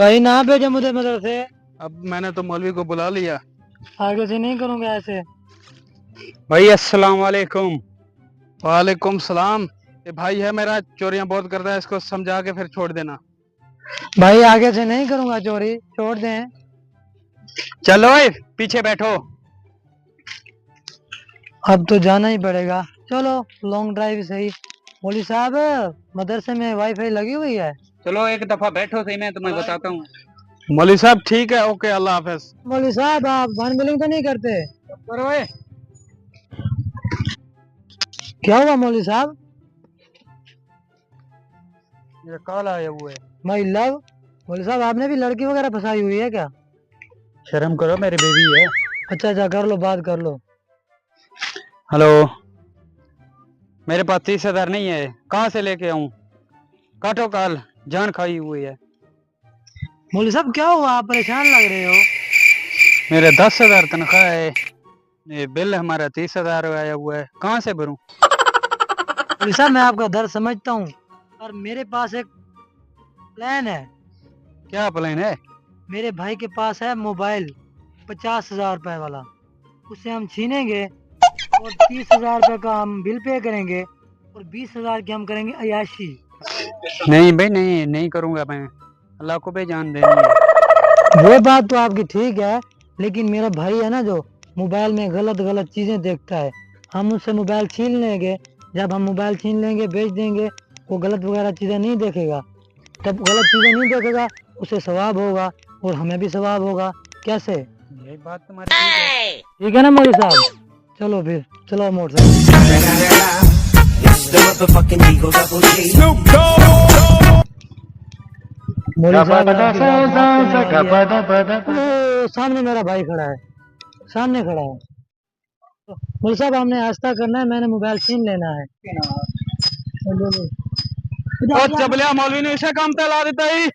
भाई ना भेजे मुझे मदरसे। अब मैंने तो मौलवी को बुला लिया। आगे से नहीं करूंगा ऐसे। भाई अस्सलाम वालेकुम। वालेकुम सलाम। ये भाई है मेरा, चोरियां बहुत करता है, इसको समझा के फिर छोड़ देना। भाई आगे से नहीं करूंगा चोरी, छोड़ दें। चलो पीछे बैठो। अब तो जाना ही पड़ेगा। चलो लॉन्ग ड्राइव सही। मौलवी साहब, मदरसे में वाईफाई लगी हुई है। चलो एक दफा बैठो सही, मैं तुम्हें बताता हूँ। मौलवी साहब ठीक है, ओके, अल्लाह हाफिज। मौलवी साहब आप वन बिलिंग तो नहीं करते? करो क्या हुआ मौलवी साहब? ये कॉल आया हुआ है। My love. मौलवी साहब आपने भी लड़की वगैरह फंसाई हुई है क्या? शर्म करो, मेरी बेबी है। अच्छा अच्छा, कर लो, बात कर लो। हेलो, मेरे पास 30,000 नहीं है, कहाँ से लेके आऊं? काटो कॉल, जान खाई हुई है। मौलवी साहब क्या हुआ, आप परेशान लग रहे हो? मेरे 10,000 तनख्वाह है, ये बिल हमारा 30,000 आया हुआ है, कहाँ से भरूं? मौलवी साहब मैं आपका दर्द समझता हूँ, पर मेरे पास एक प्लान है। क्या प्लान है? मेरे भाई के पास है मोबाइल 50,000 रुपए वाला। उसे हम छीनेंगे और 30,000 रुपए का हम बिल पे करेंगे और 20,000 की हम करेंगे अयाशी। नहीं भाई, नहीं नहीं करूंगा मैं, अल्लाह को भी जान देनी है। वो बात तो आपकी ठीक है, लेकिन मेरा भाई है ना, जो मोबाइल में गलत गलत चीजें देखता है। हम उससे मोबाइल छीन लेंगे। जब हम मोबाइल छीन लेंगे, बेच देंगे, वो गलत वगैरह चीजें नहीं देखेगा। जब गलत चीजें नहीं देखेगा, उसे सवाब होगा और हमें भी सवाब होगा। कैसे? यही बात तुम्हारी ठीक है। ठीक है ना मौलवी साहब? चलो फिर, चलो मोटरसाइकिल। मौलवी साहब आपकी बात माफ करने वाली है। सामने मेरा भाई खड़ा है, सामने खड़ा है। मौलवी साहब हमने आस्था करना है, मैंने मोबाइल छीन लेना है। और चबलिया मौलवी ने इसे काम पे ला देता ही।